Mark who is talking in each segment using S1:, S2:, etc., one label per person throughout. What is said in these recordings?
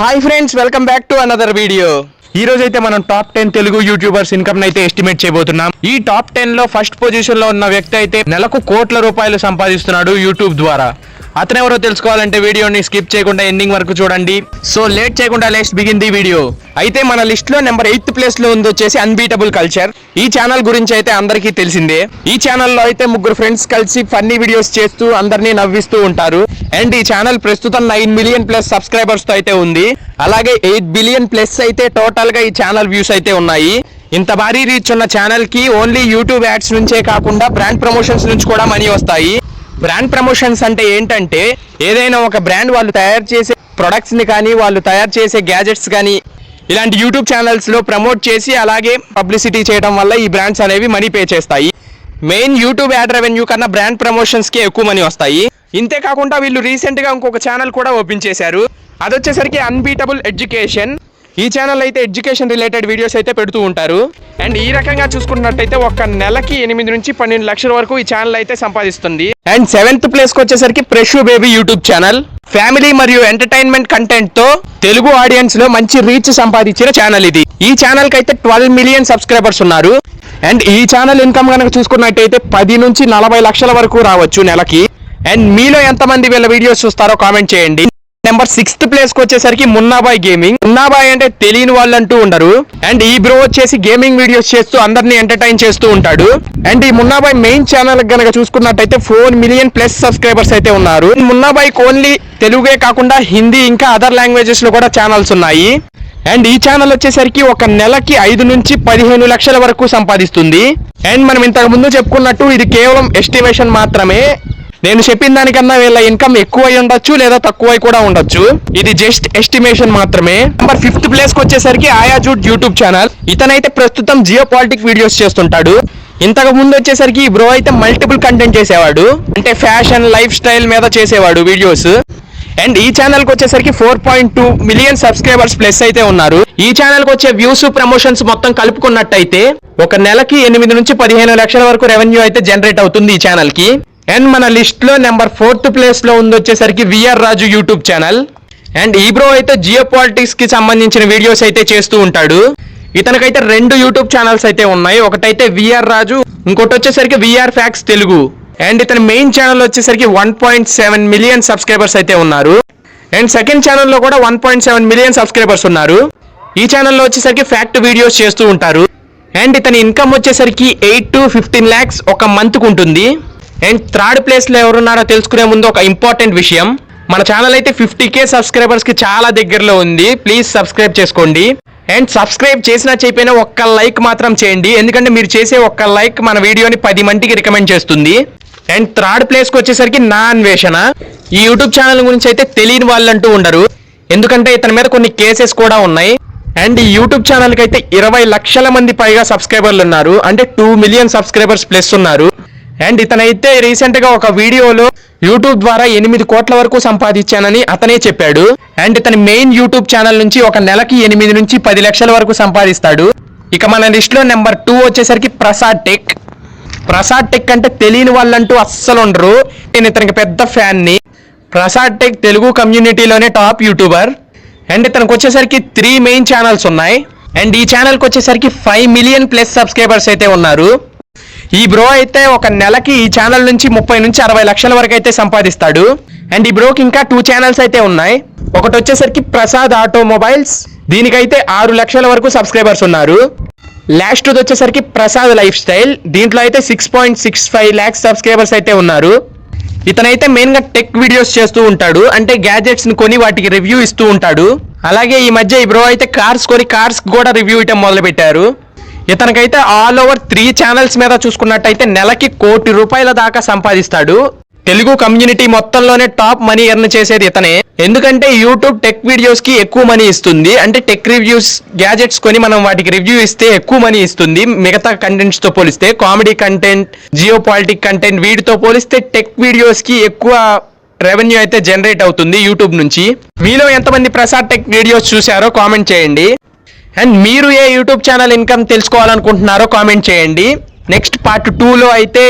S1: Hi friends, welcome back to another video. ఈ రోజు అయితే మనం టాప్ 10 తెలుగు యూట్యూబర్స్ ఇన్కమ్ అయితే ఎస్టిమేట్ చేయబోతున్నాం. ఈ టాప్ 10 లో ఫస్ట్ పొజిషన్ లో ఉన్న వ్యక్తి అయితే నెలకు కోట్ల రూపాయలు సంపాదిస్తున్నాడు యూట్యూబ్ ద్వారా. అతనెవరో తెలుసుకోవాలంటే వీడియోని స్కిప్ చేయకుండా ఎండింగ్ వరకు చూడండి. సో లేట్ చేయకుండా లెట్స్ బిగిన్ ది వీడియో. అయితే మన లిస్ట్ లో నెంబర్ 8th ప్లేస్ లో ఉంది వచ్చేసి అన్బీటబుల్ కల్చర్. ఈ ఛానల్ గురించి అయితే అందరికీ తెలిసిందే. ఈ ఛానల్లో అయితే ముగ్గురు ఫ్రెండ్స్ కలిసి ఫన్నీ వీడియోస్ చేస్తూ అందరినీ నవ్విస్తూ ఉంటారు. అండ్ ఈ ఛానల్ ప్రస్తుతం 9 మిలియన్ ప్లస్ సబ్స్క్రైబర్స్ తో అయితే ఉంది. అలాగే 8 బిలియన్ ప్లస్ అయితే టోటల్ గా ఈ ఛానల్ వ్యూస్ అయితే ఉన్నాయి. ఇంత భారీ రీచ్ ఉన్న ఛానల్ కి ఓన్లీ యూట్యూబ్ యాడ్స్ నుంచే కాకుండా బ్రాండ్ ప్రమోషన్స్ నుంచి కూడా మనీ వస్తాయి. బ్రాండ్ ప్రమోషన్స్ అంటే ఏంటంటే ఏదైనా ఒక బ్రాండ్ వాళ్ళు తయారు చేసే ప్రొడక్ట్స్ ని కానీ వాళ్ళు తయారు చేసే గ్యాజెట్స్ కానీ ఇలాంటి యూట్యూబ్ ఛానల్స్ లో ప్రమోట్ చేసి అలాగే పబ్లిసిటీ చేయడం వల్ల ఈ బ్రాండ్స్ అనేవి మనీ పే చేస్తాయి. మెయిన్ యూట్యూబ్ యాడ్ రెవెన్యూ కన్నా బ్రాండ్ ప్రమోషన్స్ కి ఎక్కువ మనీ వస్తాయి. ఇంతే కాకుండా వీళ్ళు రీసెంట్ గా ఇంకొక ఛానల్ కూడా ఓపెన్ చేశారు. అదొచ్చేసరికి అన్బీటబుల్ ఎడ్యుకేషన్. ఈ ఛానల్ అయితే ఎడ్యుకేషన్ రిలేటెడ్ వీడియోస్ అయితే పెడుతూ ఉంటారు. అండ్ ఈ రకంగా చూసుకున్నట్టయితే ఒక నెలకి 8 నుంచి 12 లక్షల వరకు ఈ ఛానల్ అయితే సంపాదిస్తుంది. అండ్ 7th ప్లేస్ కి వచ్చేసరికి fresh baby YouTube channel. Family మరియు ఎంటర్టైన్మెంట్ కంటెంట్ తో తెలుగు ఆడియన్స్ లో మంచి రీచ్ సంపాదించిన ఛానల్ ఇది. ఈ ఛానల్ కి అయితే 12 మిలియన్ సబ్స్క్రైబర్స్ ఉన్నారు. అండ్ ఈ ఛానల్ ఇన్కమ్ కనుక చూసుకున్నట్టయితే 10 నుంచి 40 లక్షల వరకు రావచ్చు నెలకి. అండ్ మీలో ఎంతమంది వీళ్ళ వీడియోస్ చూస్తారో కామెంట్ చేయండి. నెంబర్ 6th ప్లేస్ కి వచ్చేసరికి మున్నాబాయ్ గేమింగ్. మున్నాబాయ్ అంటే తెలియని వాళ్ళు అంటూ ఉండరు. అండ్ ఈ బ్రో వచ్చేసి గేమింగ్ వీడియోస్ చేస్తూ అందరినీ ఎంటర్టైన్ చేస్తూ ఉంటాడు. అండ్ ఈ మున్నాబాయ్ మెయిన్ ఛానల్ కనుక చూసుకున్నట్టయితే 4 మిలియన్ ప్లస్ సబ్స్క్రైబర్స్ అయితే ఉన్నారు. మున్నాబాయ్ ఓన్లీ తెలుగే కాకుండా హిందీ ఇంకా అదర్ లాంగ్వేజెస్ లో కూడా ఛానల్స్ ఉన్నాయి. అండ్ ఈ ఛానల్ వచ్చేసరికి ఒక నెలకి 5 నుంచి 15 లక్షల వరకు సంపాదిస్తుంది. అండ్ మనం ఇంతకు ముందు చెప్పుకున్నట్టు ఇది కేవలం ఎస్టిమేషన్ మాత్రమే. నేను చెప్పిన దానికన్నా వీళ్ళ ఇన్కమ్ ఎక్కువై ఉండొచ్చు లేదా తక్కువై కూడా ఉండొచ్చు. ఇది జస్ట్ ఎస్టిమేషన్ మాత్రమే. నెంబర్ 5th ప్లేస్ కి వచ్చేసరికి ఆయాజూడ్ యూట్యూబ్ ఛానల్. ఇతనైతే ప్రస్తుతం జియో పాలిటిక్ వీడియోస్ చేస్తుంటాడు. ఇంతకు ముందు వచ్చేసరికి ఈ బ్రో అయితే మల్టిపుల్ కంటెంట్ చేసేవాడు. అంటే ఫ్యాషన్ లైఫ్ స్టైల్ మీద చేసేవాడు వీడియోస్. అండ్ ఈ ఛానల్ కి వచ్చేసరికి 4.2 మిలియన్ సబ్స్క్రైబర్స్ ప్లస్ అయితే ఉన్నారు. ఈ ఛానల్ కి వచ్చే వ్యూస్ ప్రమోషన్స్ మొత్తం కలుపుకున్నట్టయితే ఒక నెలకి 8 నుంచి 15 లక్షల వరకు రెవెన్యూ అయితే జనరేట్ అవుతుంది ఈ ఛానల్ కి. అండ్ మన లిస్ట్ లో నెంబర్ 4th ప్లేస్ లో ఉంది వచ్చేసరికి VR Raju YouTube channel. And ఈ బ్రో అయితే జియో పాలిటిక్స్ కి సంబంధించిన వీడియోస్ అయితే చేస్తూ ఉంటాడు. ఇతనికైతే 2 యూట్యూబ్ ఛానల్స్ అయితే ఉన్నాయి. ఒకటైతే విఆర్ రాజు, ఇంకోటి వచ్చేసరికి విఆర్ ఫ్యాక్స్ తెలుగు. అండ్ ఇతని మెయిన్ ఛానల్ వచ్చేసరికి 1.7 మిలియన్ సబ్స్క్రైబర్స్ అయితే ఉన్నారు. అండ్ సెకండ్ ఛానల్లో కూడా 1.7 మిలియన్ సబ్స్క్రైబర్స్ ఉన్నారు. ఈ ఛానల్లో వచ్చేసరికి ఫ్యాక్ట్ వీడియోస్ చేస్తూ ఉంటారు. అండ్ ఇతని ఇన్కమ్ వచ్చేసరికి 8 to 15 lakhs ఒక మంత్ కు ఉంటుంది. అండ్ 3rd ప్లేస్ లో ఎవరున్నారో తెలుసుకునే ముందు ఒక ఇంపార్టెంట్ విషయం, మన ఛానల్ అయితే 50K సబ్స్క్రైబర్స్ కి చాలా దగ్గరలో ఉంది. ప్లీజ్ సబ్స్క్రైబ్ చేసుకోండి. అండ్ సబ్స్క్రైబ్ చేసినా చేయకపోయినా ఒక్క లైక్ మాత్రం చేయండి. ఎందుకంటే మీరు చేసే ఒక్క లైక్ మన వీడియోని 10 మందికి రికమెండ్ చేస్తుంది. అండ్ 3rd ప్లేస్ కి వచ్చేసరికి నా అన్వేషణ. ఈ యూట్యూబ్ ఛానల్ గురించి అయితే తెలియని వాళ్ళు అంటూ ఉండరు. ఎందుకంటే ఇతని మీద కొన్ని కేసెస్ కూడా ఉన్నాయి. అండ్ ఈ యూట్యూబ్ ఛానల్ కి అయితే 20 లక్షల మంది పైగా సబ్స్క్రైబర్లు ఉన్నారు. అంటే 2 మిలియన్ సబ్స్క్రైబర్స్ ప్లస్ ఉన్నారు. అండ్ ఇతనైతే రీసెంట్ గా ఒక వీడియోలో యూట్యూబ్ ద్వారా 8 కోట్ల వరకు సంపాదించానని అతనే చెప్పాడు. అండ్ ఇతని మెయిన్ యూట్యూబ్ ఛానల్ నుంచి ఒక నెలకి 8 నుంచి 10 లక్షల వరకు సంపాదిస్తాడు. ఇక మన లిస్ట్ లో నెంబర్ 2 వచ్చేసరికి ప్రసాద్ టెక్. ప్రసాద్ టెక్ అంటే తెలియని వాళ్ళంటూ అస్సలు ఉండరు. నేను ఇతనికి పెద్ద ఫ్యాన్ ని. ప్రసాద్ టెక్ తెలుగు కమ్యూనిటీలోనే టాప్ యూట్యూబర్. అండ్ ఇతనికి వచ్చేసరికి 3 మెయిన్ ఛానల్స్ ఉన్నాయి. అండ్ ఈ ఛానల్ కి వచ్చేసరికి 5 మిలియన్ ప్లస్ సబ్స్క్రైబర్స్ అయితే ఉన్నారు. ఈ బ్రో అయితే ఒక నెలకి ఈ ఛానల్ నుంచి 30 నుంచి 60 లక్షల వరకు అయితే సంపాదిస్తాడు. అండ్ ఈ బ్రోకి ఇంకా 2 ఛానల్స్ అయితే ఉన్నాయి. ఒకటి వచ్చేసరికి ప్రసాద్ ఆటోమొబైల్స్. దీనికైతే 6 లక్షల వరకు సబ్స్క్రైబర్స్ ఉన్నారు. లాస్ట్ వచ్చేసరికి ప్రసాద్ లైఫ్ స్టైల్. దీంట్లో అయితే 6.65 lakhs సబ్స్క్రైబర్స్ అయితే ఉన్నారు. ఇతనైతే మెయిన్ గా టెక్ వీడియోస్ చేస్తూ ఉంటాడు. అంటే గ్యాజెట్స్ ని కొని వాటికి రివ్యూ ఇస్తూ ఉంటాడు. అలాగే ఈ మధ్య ఈ బ్రో అయితే కార్స్ కొని కార్స్ కూడా రివ్యూ ఇవ్వడం మొదలు పెట్టారు. ఇతనికైతే ఆల్ ఓవర్ 3 ఛానల్స్ మీద చూసుకున్నట్టయితే నెలకి 1 కోటి రూపాయల దాకా సంపాదిస్తాడు. తెలుగు కమ్యూనిటీ మొత్తంలోనే టాప్ మనీ ఎర్న్ చేసేది ఇతనే. ఎందుకంటే యూట్యూబ్ టెక్ వీడియోస్ కి ఎక్కువ మనీ ఇస్తుంది. అంటే టెక్ రివ్యూస్ గ్యాజెట్స్ కొని మనం వాటికి రివ్యూ ఇస్తే ఎక్కువ మనీ ఇస్తుంది మిగతా కంటెంట్స్ తో పోలిస్తే. Comedy content, geopolitic content వీటితో పోలిస్తే టెక్ వీడియోస్ కి ఎక్కువ రెవెన్యూ అయితే జనరేట్ అవుతుంది యూట్యూబ్ నుంచి. మీలో ఎంతమంది ప్రసాద్ టెక్ వీడియోస్ చూసారో కామెంట్ చేయండి. అండ్ మీరు ఏ యూట్యూబ్ ఛానల్ ఇన్కమ్ తెలుసుకోవాలనుకుంటున్నారో కామెంట్ చేయండి. నెక్స్ట్ పార్ట్ 2లో అయితే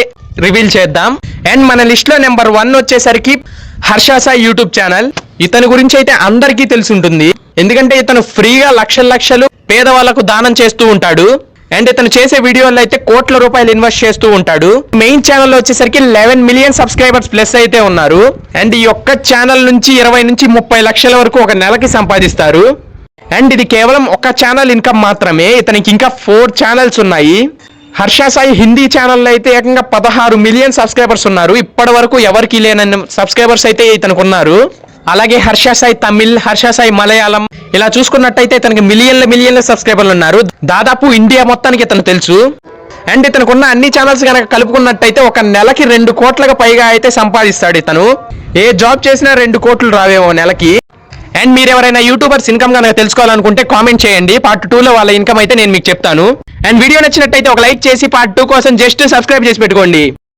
S1: రివీల్ చేద్దాం. అండ్ మన లిస్ట్ లో నెంబర్ 1 వచ్చేసరికి హర్ష సాయి యూట్యూబ్ ఛానల్. ఇతని గురించి అయితే అందరికీ తెలిసి ఉంటుంది, ఎందుకంటే ఇతను ఫ్రీగా లక్షలు పేదవాళ్లకు దానం చేస్తూ ఉంటాడు. అండ్ ఇతను చేసే వీడియోల్లో అయితే కోట్ల రూపాయలు ఇన్వెస్ట్ చేస్తూ ఉంటాడు. మెయిన్ ఛానల్ వచ్చేసరికి 11 మిలియన్ సబ్స్క్రైబర్స్ ప్లస్ అయితే ఉన్నారు. అండ్ ఈ ఒక్క ఛానల్ నుంచి 20 నుంచి 30 లక్షల వరకు ఒక నెలకి సంపాదిస్తారు. అండ్ ఇది కేవలం ఒక ఛానల్ ఇన్కమ్ మాత్రమే. ఇతనికి ఇంకా 4 ఛానల్స్ ఉన్నాయి. హర్ష సాయి హిందీ ఛానల్లో అయితే ఏకంగా 16 మిలియన్ సబ్స్క్రైబర్స్ ఉన్నారు. ఇప్పటి వరకు ఎవరికి లేనన్ని సబ్స్క్రైబర్స్ అయితే ఇతనికి ఉన్నారు. అలాగే హర్ష సాయి తమిళ్, హర్ష సాయి మలయాళం, ఇలా చూసుకున్నట్టయితే ఇతనికి మిలియన్ల సబ్స్క్రైబర్లు ఉన్నారు. దాదాపు ఇండియా మొత్తానికి ఇతను తెలుసు. అండ్ ఇతనుకున్న అన్ని ఛానల్స్ కనుక కలుపుకున్నట్టయితే ఒక నెలకి 2 కోట్లకు పైగా అయితే సంపాదిస్తాడు ఇతను. ఏ జాబ్ చేసినా 2 కోట్లు రావేమో నెలకి. అండ్ మీరు ఎవరైనా యూట్యూబర్స్ ఇన్కమ్ కనుక తెలుసుకోవాలనుకుంటే కామెంట్ చేయండి. పార్ట్ 2లో వాళ్ళ ఇన్కమ్ అయితే నేను మీకు చెప్తాను. అండ్ వీడియో నచ్చినట్టయితే ఒక లైక్ చేసి పార్ట్ 2 కోసం జస్ట్ సబ్స్క్రైబ్ చేసి పెట్టుకోండి.